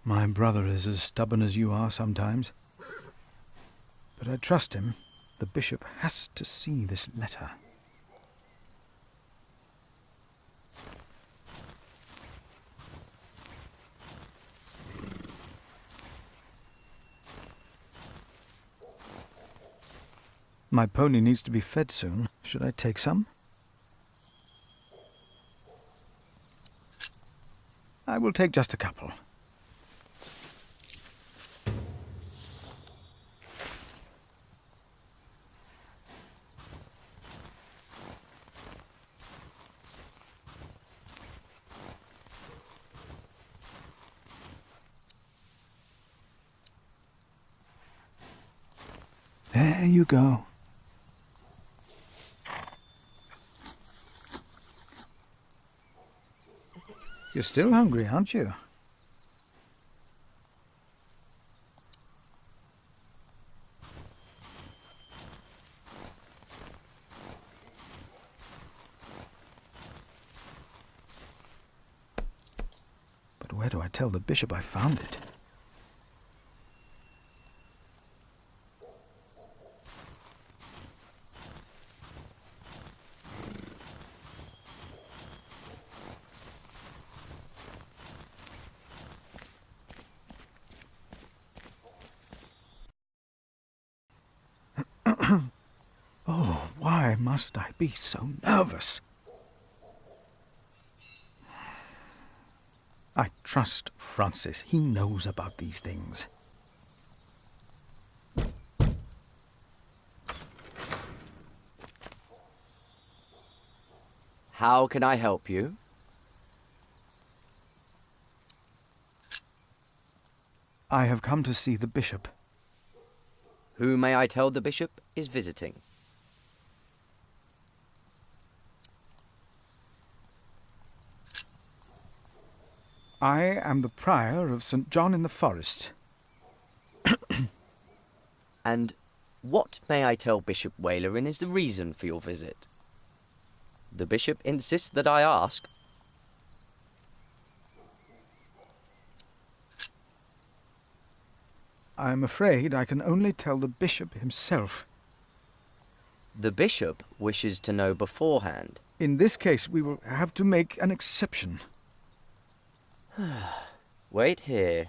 My brother is as stubborn as you are sometimes. But I trust him. The bishop has to see this letter. My pony needs to be fed soon. Should I take some? I will take just a couple. There you go. You're still hungry, aren't you? But where do I tell the bishop I found it? Oh, why must I be so nervous? I trust Francis. He knows about these things. How can I help you? I have come to see the bishop. Who may I tell the bishop is visiting? I am the prior of St. John in the Forest. And what may I tell Bishop Walerin is the reason for your visit? The bishop insists that I ask. I am afraid I can only tell the bishop himself. The bishop wishes to know beforehand. In this case, we will have to make an exception. Wait here.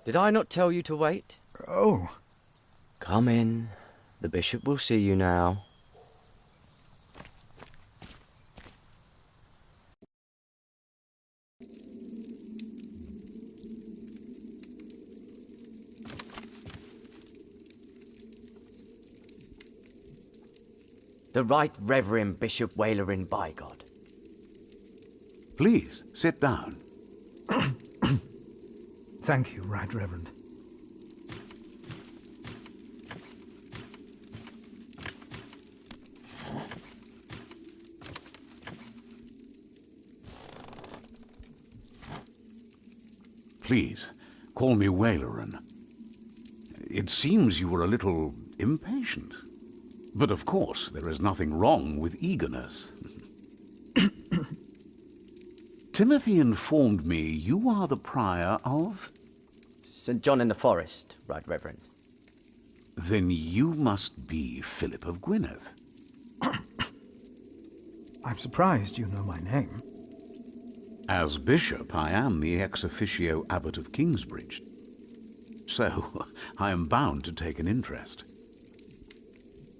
Did I not tell you to wait? Oh. Come in. The bishop will see you now. The Right Reverend Bishop Walerin, by God. Please, sit down. Thank you, Right Reverend. Please, call me Walerin. It seems you were a little impatient. But of course, there is nothing wrong with eagerness. Timothy informed me you are the prior of... St. John in the Forest, Right Reverend. Then you must be Philip of Gwynedd. I'm surprised you know my name. As bishop, I am the ex officio abbot of Kingsbridge. So, I am bound to take an interest.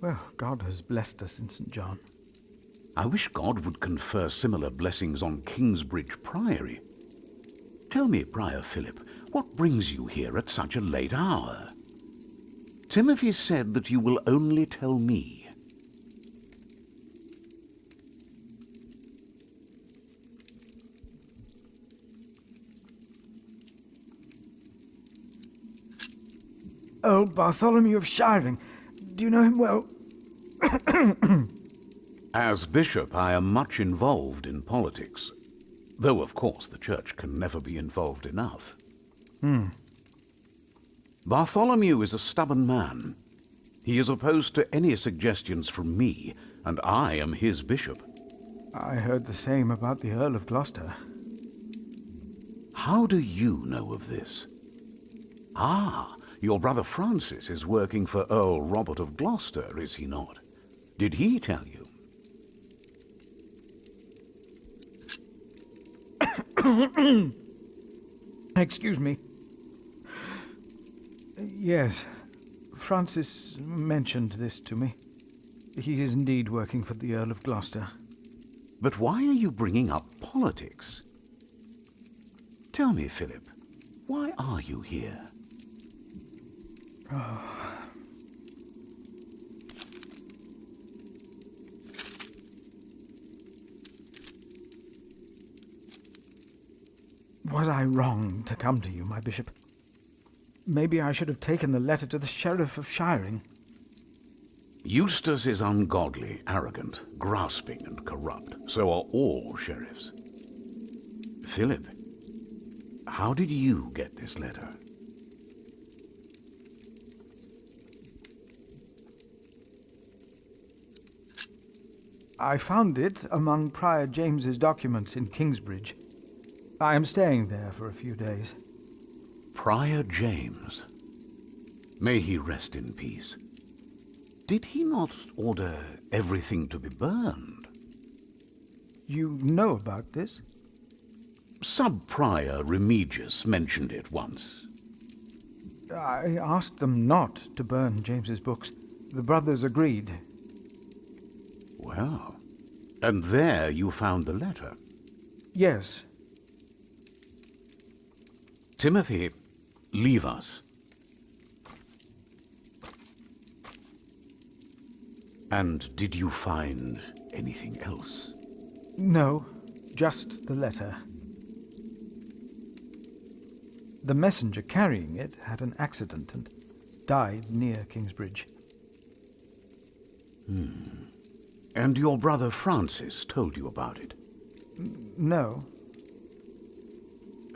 Well, God has blessed us in St. John. I wish God would confer similar blessings on Kingsbridge Priory. Tell me, Prior Philip, what brings you here at such a late hour? Timothy said that you will only tell me. Old Bartholomew of Shiring. Do you know him well? As bishop, I am much involved in politics. Though, of course, the Church can never be involved enough. Bartholomew is a stubborn man. He is opposed to any suggestions from me, and I am his bishop. I heard the same about the Earl of Gloucester. How do you know of this? Ah, your brother Francis is working for Earl Robert of Gloucester, is he not? Did he tell you? Excuse me. Yes, Francis mentioned this to me. He is indeed working for the Earl of Gloucester. But why are you bringing up politics? Tell me, Philip, why are you here? Was I wrong to come to you, my bishop? Maybe I should have taken the letter to the Sheriff of Shiring. Eustace is ungodly, arrogant, grasping, and corrupt. So are all sheriffs. Philip, how did you get this letter? I found it among Prior James's documents in Kingsbridge. I am staying there for a few days. Prior James. May he rest in peace. Did he not order everything to be burned? You know about this? Sub-Prior Remigius mentioned it once. I asked them not to burn James's books. The brothers agreed. Well, and there you found the letter. Yes. Timothy, leave us. And did you find anything else? No, just the letter. The messenger carrying it had an accident and died near Kingsbridge. And your brother Francis told you about it? No.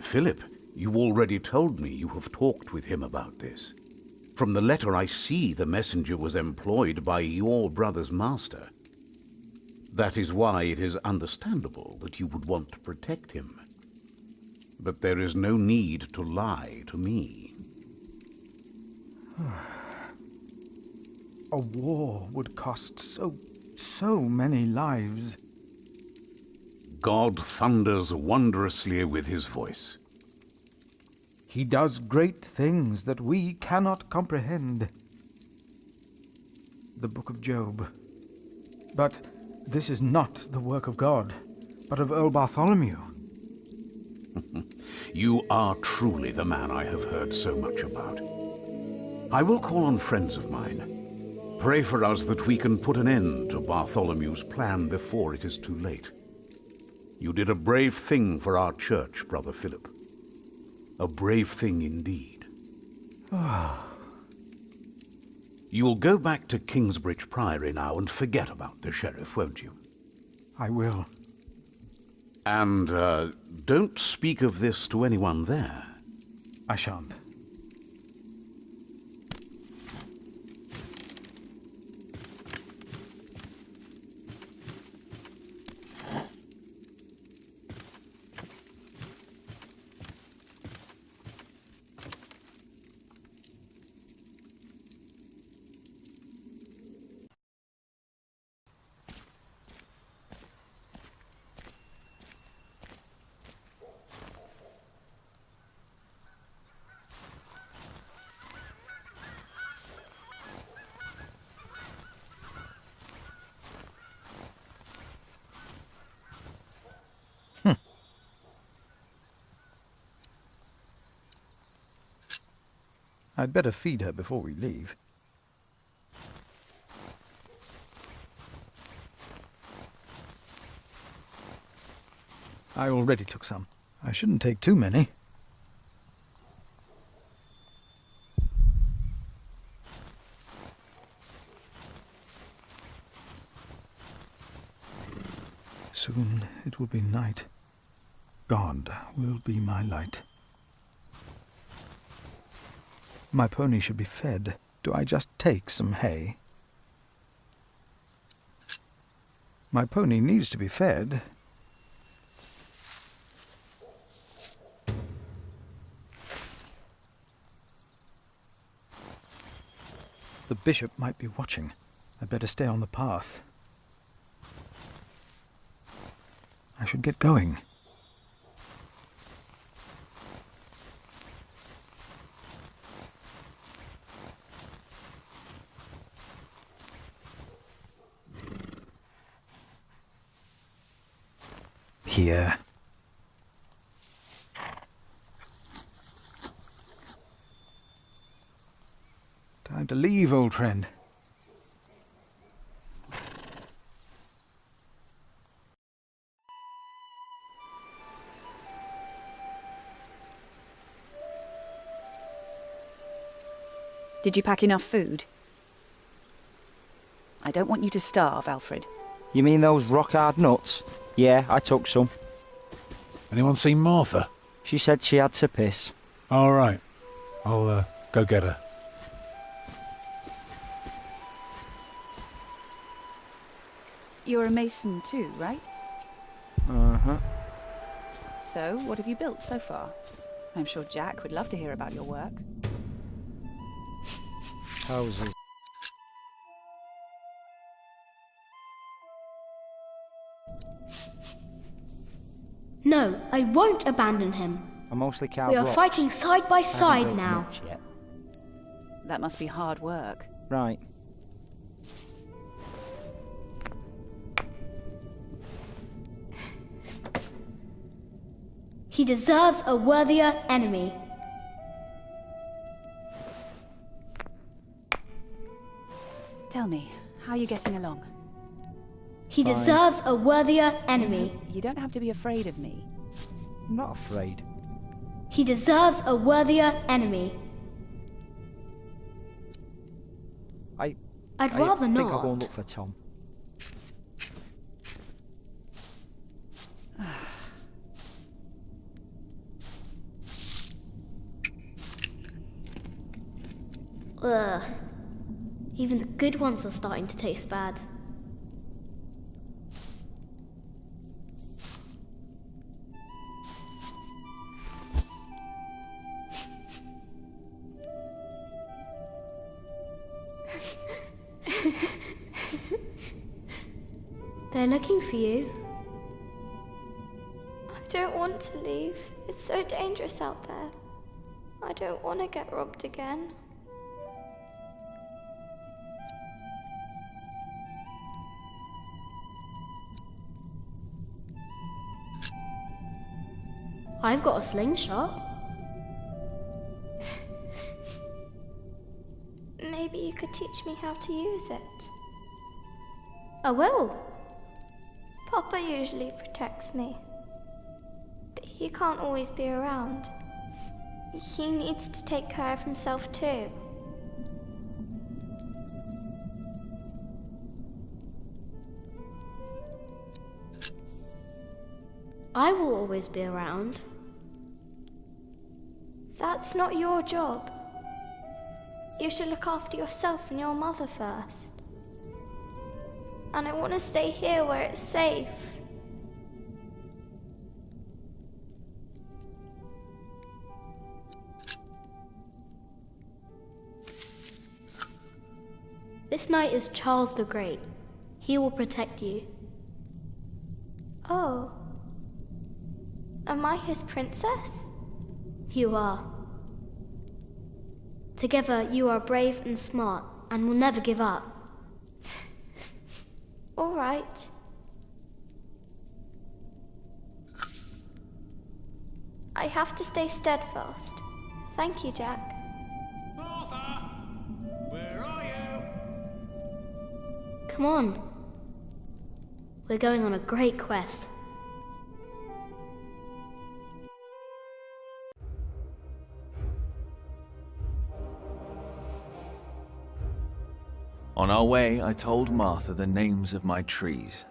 Philip, you already told me you have talked with him about this. From the letter I see the messenger was employed by your brother's master. That is why it is understandable that you would want to protect him. But there is no need to lie to me. A war would cost so many lives. God thunders wondrously with his voice. He does great things that we cannot comprehend. The Book of Job. But this is not the work of God, but of Earl Bartholomew. You are truly the man I have heard so much about. I will call on friends of mine. Pray for us that we can put an end to Bartholomew's plan before it is too late. You did a brave thing for our church, Brother Philip. A brave thing indeed. You'll go back to Kingsbridge Priory now and forget about the sheriff, won't you? I will. And don't speak of this to anyone there. I shan't. I'd better feed her before we leave. I already took some. I shouldn't take too many. Soon it will be night. God will be my light. My pony should be fed. Do I just take some hay? My pony needs to be fed. The bishop might be watching. I'd better stay on the path. I should get going. Here. Time to leave, old friend. Did you pack enough food? I don't want you to starve, Alfred. You mean those rock-hard nuts? Yeah, I took some. Anyone seen Martha? She said she had to piss. All right. I'll go get her. You're a mason too, right? Uh-huh. So, what have you built so far? I'm sure Jack would love to hear about your work. Houses. No, I won't abandon him. I mostly carve We are rocks. fighting side by I haven't side built now. much yet. That must be hard work. Right. He deserves a worthier enemy. Tell me, how are you getting along? He Fine. deserves a worthier enemy. You don't have to be afraid of me. I'm not afraid. He deserves a worthier enemy. I'd I rather think not. I'll go and look for Tom. Ugh. Even the good ones are starting to taste bad. They're looking for you. I don't want to leave. It's so dangerous out there. I don't want to get robbed again. I've got a slingshot. Maybe you could teach me how to use it. I will. Papa usually protects me, but he can't always be around. He needs to take care of himself too. I will always be around. That's not your job. You should look after yourself and your mother first. And I want to stay here where it's safe. This knight is Charles the Great. He will protect you. Oh. Am I his princess? You are. Together you are brave and smart and will never give up. All right. I have to stay steadfast. Thank you, Jack. Martha! Where are you? Come on. We're going on a great quest. On our way, I told Martha the names of my trees.